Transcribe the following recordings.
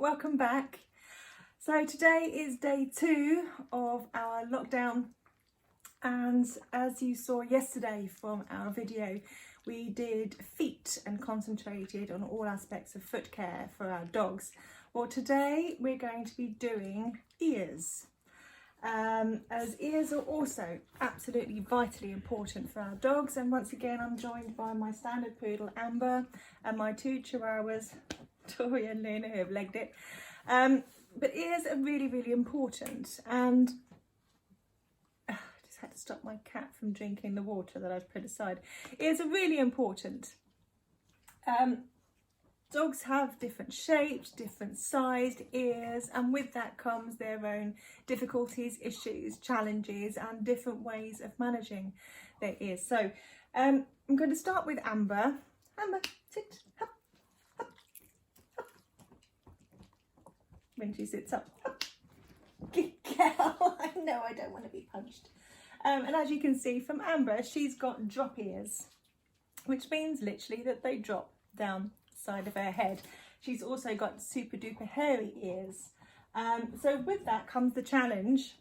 welcome back. So today is day 2 of our lockdown, and as you saw yesterday from our video, we did feet and concentrated on all aspects of foot care for our dogs. Well, today we're going to be doing ears. As ears are also absolutely vitally important for our dogs, and once again I'm joined by my standard poodle Amber and my 2 chihuahuas Tori and Luna, who have legged it. But ears are really important, and I just had to stop my cat from drinking the water that I've put aside. Ears are really important. Dogs have different shapes, different sized ears, and with that comes their own difficulties, issues, challenges, and different ways of managing their ears. So I'm going to start with Amber. Amber, sit, up, up, up. When she sits up, up. Good girl. I know I don't want to be punched. And as you can see from Amber, she's got drop ears, which means literally that they drop down side of her head. She's also got super duper hairy ears. So with that comes the challenge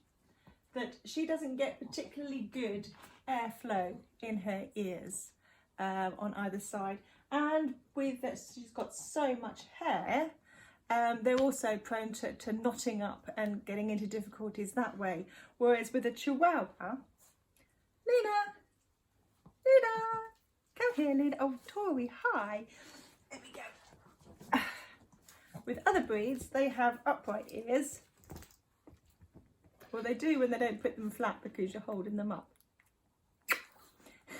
that she doesn't get particularly good airflow in her ears on either side, and with that she's got so much hair, they're also prone to knotting up and getting into difficulties that way. Whereas with a Chihuahua, Luna, come here, Luna. Oh, Tori, hi. There we go. With other breeds, they have upright ears. Well, they do when they don't put them flat because you're holding them up.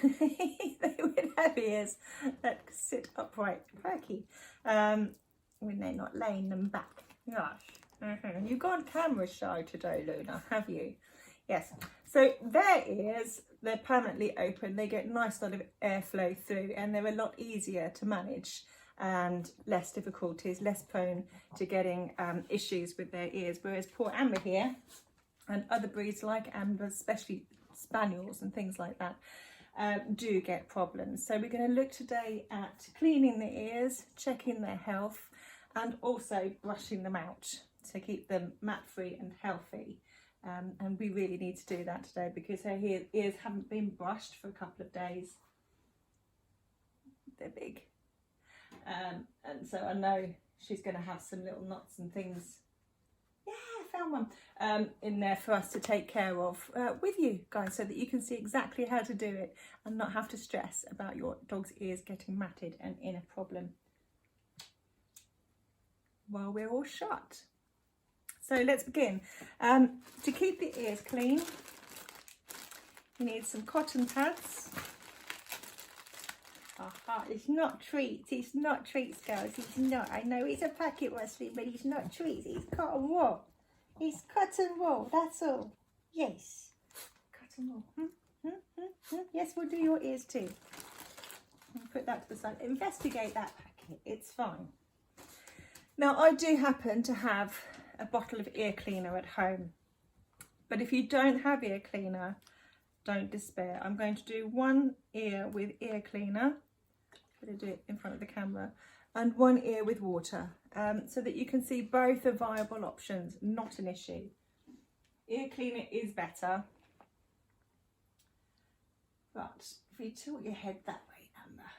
They would have ears that sit upright, perky, when they're not laying them back. Gosh, you've gone camera shy today, Luna, have you? Yes. So their ears, they're permanently open. They get nice lot of airflow through, and they're a lot easier to manage and less difficulties, less prone to getting issues with their ears. Whereas poor Amber here, and other breeds like Amber, especially spaniels and things like that, do get problems. So we're going to look today at cleaning the ears, checking their health, and also brushing them out to keep them mat free and healthy. And we really need to do that today because her ears haven't been brushed for a couple of days. They're big. And so I know she's going to have some little knots and things. Yeah, I found one in there for us to take care of with you guys, so that you can see exactly how to do it and not have to stress about your dog's ears getting matted and in a problem while we're all shut. So let's begin. To keep the ears clean, you need some cotton pads. It's not treats. It's not treats, girls. It's not. I know it's a packet recipe, but it's not treats. It's cotton wool. It's cotton wool. That's all. Yes. Cotton wool. Yes, we'll do your ears too. I'll put that to the side. Investigate that packet. It's fine. Now, I do happen to have a bottle of ear cleaner at home, but if you don't have ear cleaner, don't despair. I'm going to do one ear with ear cleaner. I'm going to do it in front of the camera, and one ear with water, so that you can see both are viable options, not an issue. Ear cleaner is better, but if you tilt your head that way, Amber,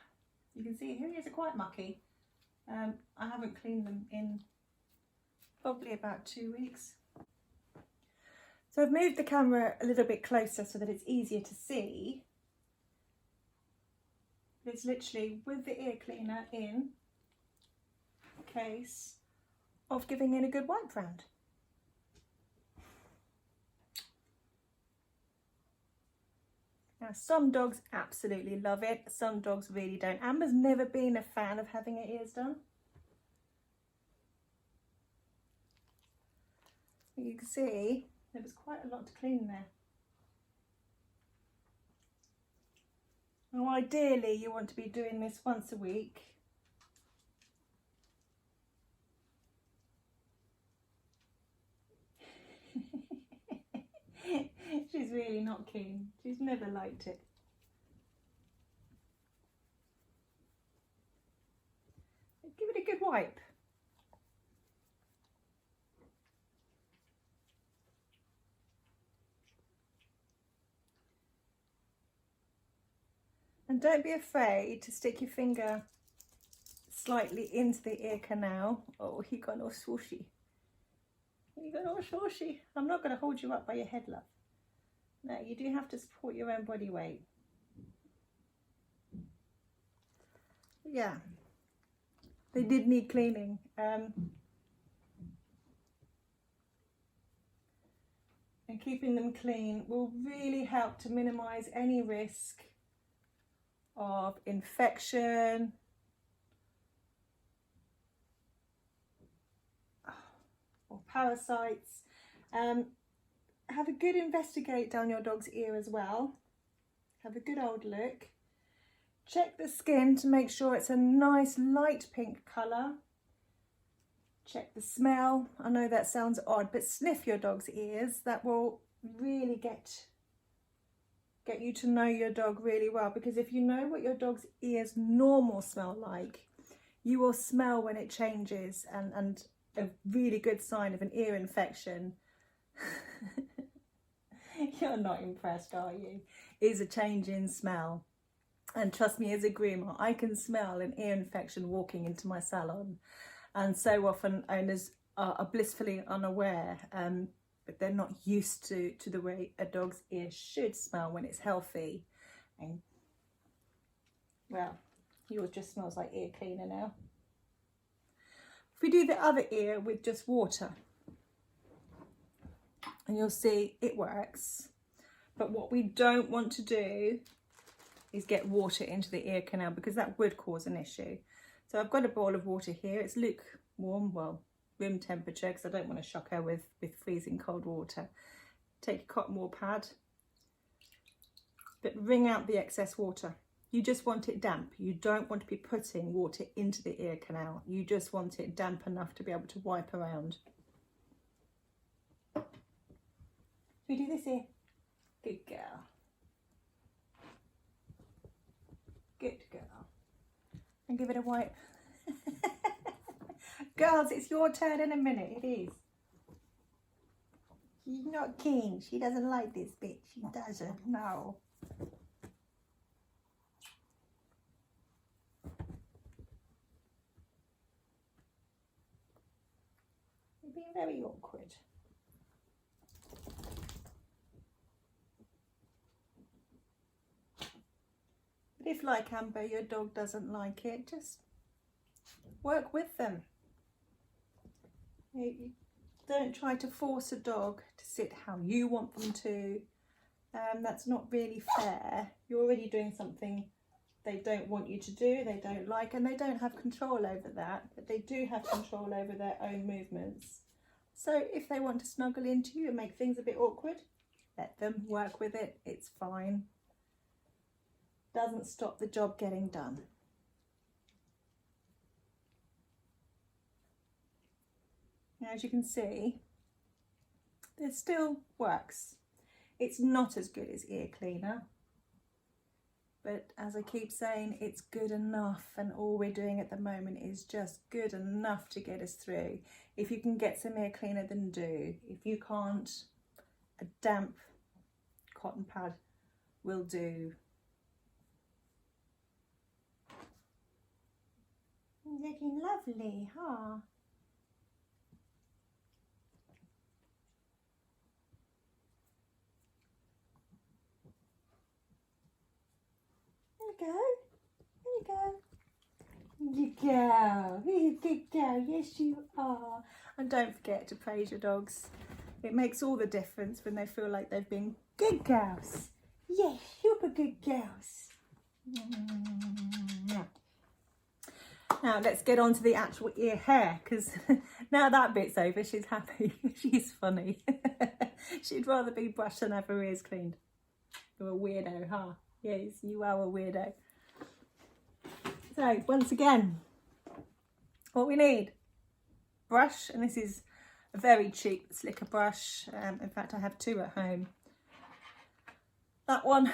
you can see her ears are quite mucky. I haven't cleaned them in probably about 2 weeks. So I've moved the camera a little bit closer so that it's easier to see. It's literally with the ear cleaner in case of giving in a good wipe round. Now, some dogs absolutely love it, some dogs really don't. Amber's never been a fan of having her ears done. You can see there was quite a lot to clean there. Now, ideally, you want to be doing this once a week. She's really not keen. She's never liked it. Give it a good wipe. And don't be afraid to stick your finger slightly into the ear canal. Oh, he got all swooshy. He got all swooshy. I'm not going to hold you up by your head, love. No, you do have to support your own body weight. Yeah, they did need cleaning. And keeping them clean will really help to minimize any risk of infection or parasites. Have a good investigate down your dog's ear as well. Have a good old look. Check the skin to make sure it's a nice light pink colour. Check the smell. I know that sounds odd, but sniff your dog's ears. That will really get you to know your dog really well, because if you know what your dog's ears normal smell like, you will smell when it changes, and a really good sign of an ear infection you're not impressed, are you? Is a change in smell. And trust me, as a groomer, I can smell an ear infection walking into my salon. And so often owners are blissfully unaware, but they're not used to the way a dog's ear should smell when it's healthy. And well, yours just smells like ear cleaner now. If we do the other ear with just water, and you'll see it works. But what we don't want to do is get water into the ear canal, because that would cause an issue. So I've got a bowl of water here. It's lukewarm, well, room temperature, because I don't want to shock her with freezing cold water. Take a cotton wool pad, but wring out the excess water. You just want it damp. You don't want to be putting water into the ear canal. You just want it damp enough to be able to wipe around. We do this here. Good girl. Good girl. And give it a wipe. Girls, it's your turn in a minute. It is. She's not keen. She doesn't like this bit. She doesn't. No. You're being very awkward. But if, like Amber, your dog doesn't like it, just work with them. You don't try to force a dog to sit how you want them to. That's not really fair. You're already doing something they don't want you to do, they don't like, and they don't have control over that, but they do have control over their own movements. So if they want to snuggle into you and make things a bit awkward, let them work with it. It's fine. Doesn't stop the job getting done. Now, as you can see, it still works. It's not as good as ear cleaner, but as I keep saying, it's good enough, and all we're doing at the moment is just good enough to get us through. If you can get some ear cleaner, then do. If you can't, a damp cotton pad will do. Looking lovely, huh? There you go. You go. You good girl. Yes, you are. And don't forget to praise your dogs. It makes all the difference when they feel like they've been good girls. Yes, super good girls. Now let's get on to the actual ear hair, because now that bit's over, she's happy. She's funny. She'd rather be brushed than have her ears cleaned. You're a weirdo, huh? Yes, you are a weirdo. So once again, what we need, brush, and this is a very cheap slicker brush. In fact, I have two at home. That one,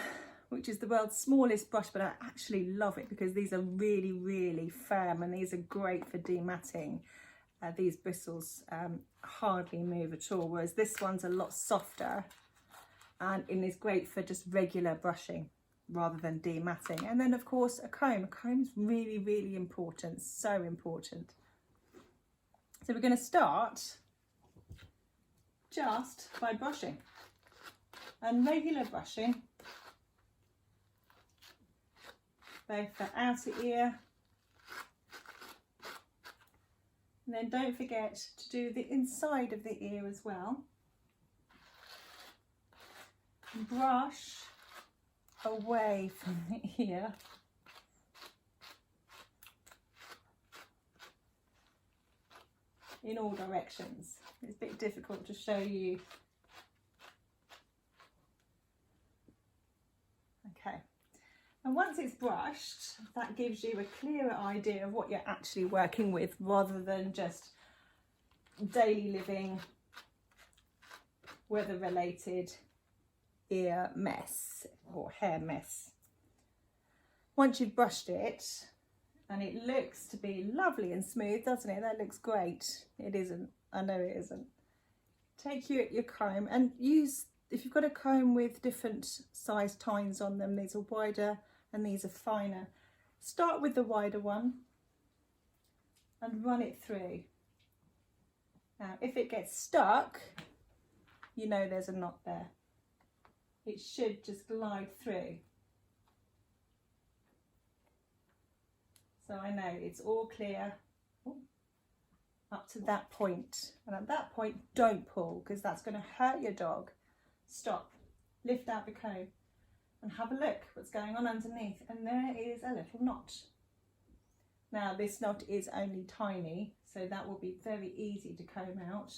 which is the world's smallest brush, but I actually love it because these are really, really firm, and these are great for dematting. These bristles hardly move at all, whereas this one's a lot softer and is great for just regular brushing. rather than dematting. And then of course a comb. A comb is really, really important, so important. So we're going to start just by brushing, and regular brushing, both the outer ear, and then don't forget to do the inside of the ear as well. Brush away from the ear. In all directions. It's a bit difficult to show you. Okay, and once it's brushed, that gives you a clearer idea of what you're actually working with, rather than just daily living, weather related ear mess or hair mess. Once you've brushed it, and it looks to be lovely and smooth, doesn't it? That looks great. It isn't. I know it isn't. Take your comb and use, if you've got a comb with different size tines on them, these are wider and these are finer. Start with the wider one and run it through. Now, if it gets stuck, you know there's a knot there. It should just glide through. So I know it's all clear up to that point. And at that point, don't pull, because that's going to hurt your dog. Stop, lift out the comb and have a look what's going on underneath. And there is a little knot. Now this knot is only tiny, so that will be very easy to comb out.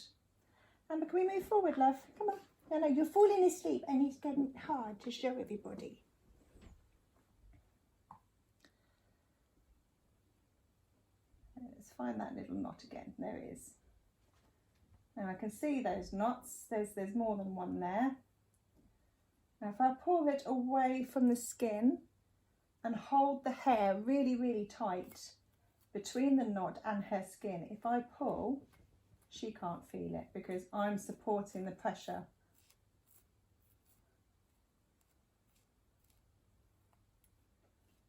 Amber, can we move forward, love? Come on. No, you're falling asleep and it's getting hard to show everybody. Let's find that little knot again. There it is. Now I can see those knots. There's more than one there. Now if I pull it away from the skin and hold the hair really, really tight between the knot and her skin, if I pull, she can't feel it because I'm supporting the pressure.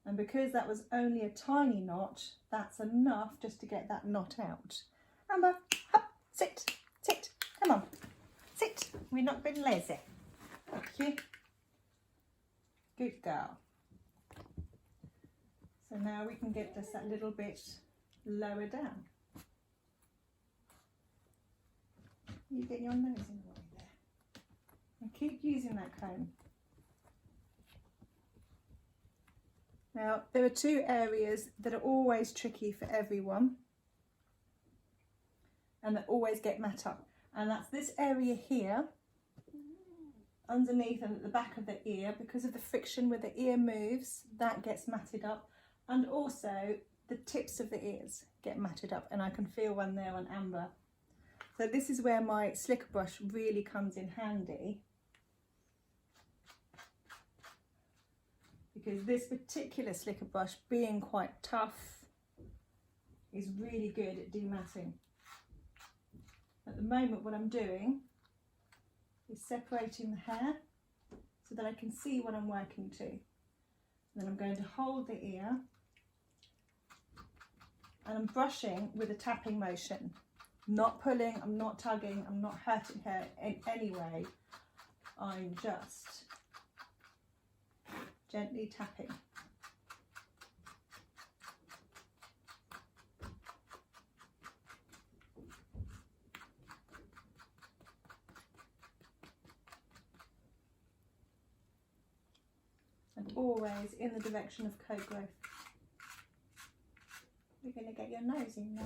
And because that was only a tiny knot, that's enough just to get that knot out. Amber, up, sit, sit, come on, sit. We're not being lazy. Thank you. Good girl. So now we can get this a little bit lower down. You get your nose in the way there. And keep using that comb. Now, there are two areas that are always tricky for everyone and that always get mat up. And that's this area here, underneath and at the back of the ear, because of the friction where the ear moves, that gets matted up. And also the tips of the ears get matted up, and I can feel one there on Amber. So this is where my slicker brush really comes in handy, because this particular slicker brush, being quite tough, is really good at dematting. At the moment what I'm doing is separating the hair so that I can see what I'm working to. And then I'm going to hold the ear and I'm brushing with a tapping motion. Not pulling, I'm not tugging, I'm not hurting her in any way. I'm just gently tapping. And always in the direction of coat growth. You're going to get your nose in there.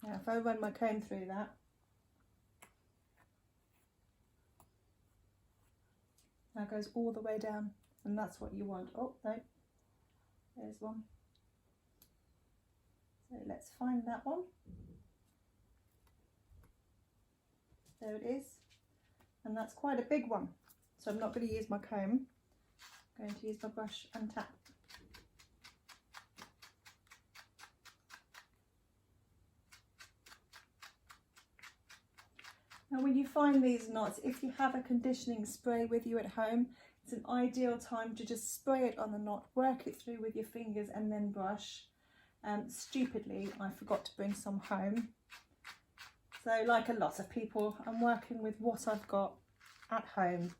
Now if I run my comb through that, that goes all the way down, and that's what you want. Oh no, there's one. So let's find that one. There it is, and that's quite a big one. So I'm not going to use my comb, I'm going to use my brush and tap. Now when you find these knots, if you have a conditioning spray with you at home, it's an ideal time to just spray it on the knot, work it through with your fingers and then brush. Stupidly, I forgot to bring some home. So like a lot of people, I'm working with what I've got at home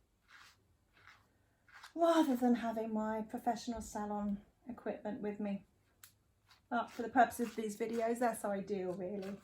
rather than having my professional salon equipment with me. But for the purposes of these videos, that's ideal really.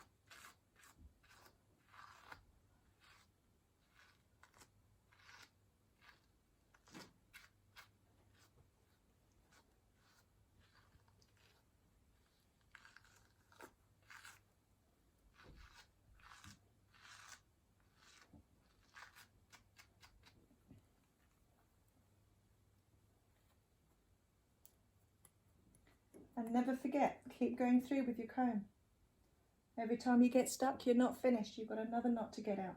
And never forget, keep going through with your comb. Every time you get stuck, you're not finished. You've got another knot to get out.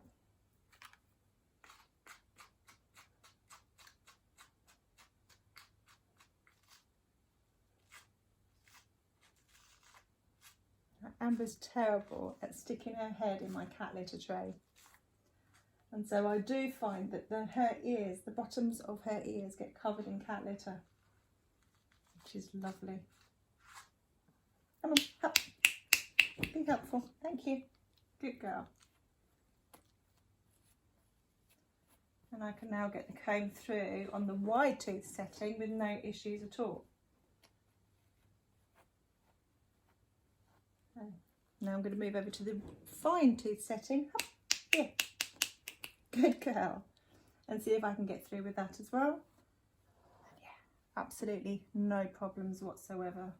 Amber's terrible at sticking her head in my cat litter tray. And so I do find that her ears, the bottoms of her ears get covered in cat litter, which is lovely. Come on, up. Be helpful. Thank you. Good girl. And I can now get the comb through on the wide tooth setting with no issues at all. So now I'm going to move over to the fine tooth setting. Up. Here. Good girl. And see if I can get through with that as well. And yeah, absolutely no problems whatsoever.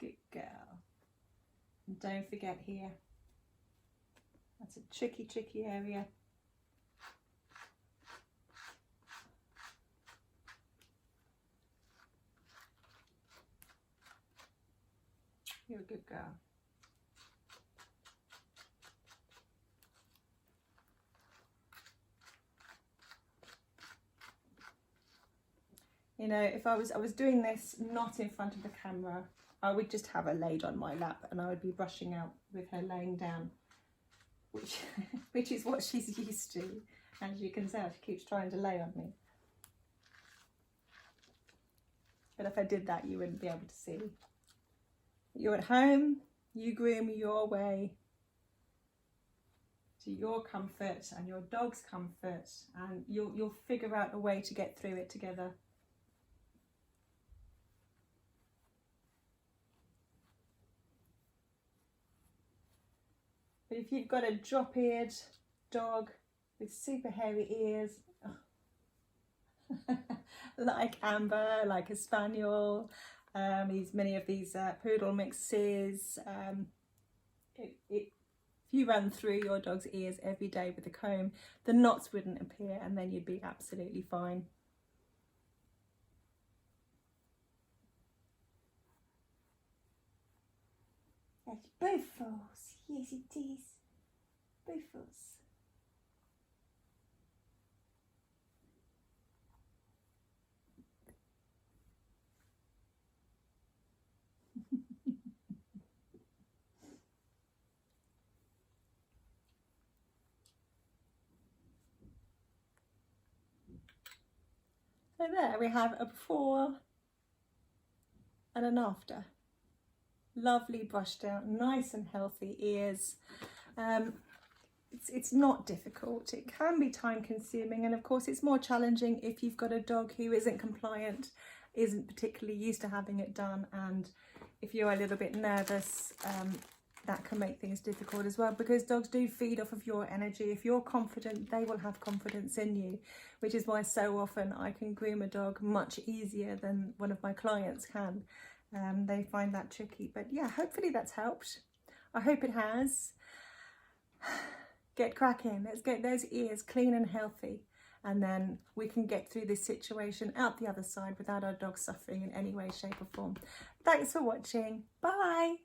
Good girl. And don't forget here, that's a tricky area. You're a good girl. You know, if I was doing this not in front of the camera, I would just have her laid on my lap and I would be brushing out with her laying down, which is what she's used to. As you can tell, she keeps trying to lay on me. But if I did that, you wouldn't be able to see. You're at home, you groom your way to your comfort and your dog's comfort, and you'll figure out a way to get through it together. But if you've got a drop-eared dog with super hairy ears, like Amber, like a Spaniel, many of these poodle mixes, if you run through your dog's ears every day with a comb, the knots wouldn't appear and then you'd be absolutely fine. That's Buffos, yes it is, Buffos. So there we have a before and an after. Lovely brushed out, nice and healthy ears. It's not difficult. It can be time consuming, and of course it's more challenging if you've got a dog who isn't compliant, isn't particularly used to having it done, and if you're a little bit nervous, that can make things difficult as well, because dogs do feed off of your energy. If you're confident, they will have confidence in you, which is why so often I can groom a dog much easier than one of my clients can. They find that tricky, but yeah, hopefully that's helped. I hope it has. Get cracking. Let's get those ears clean and healthy, and then we can get through this situation out the other side without our dog suffering in any way, shape or form. Thanks for watching. Bye.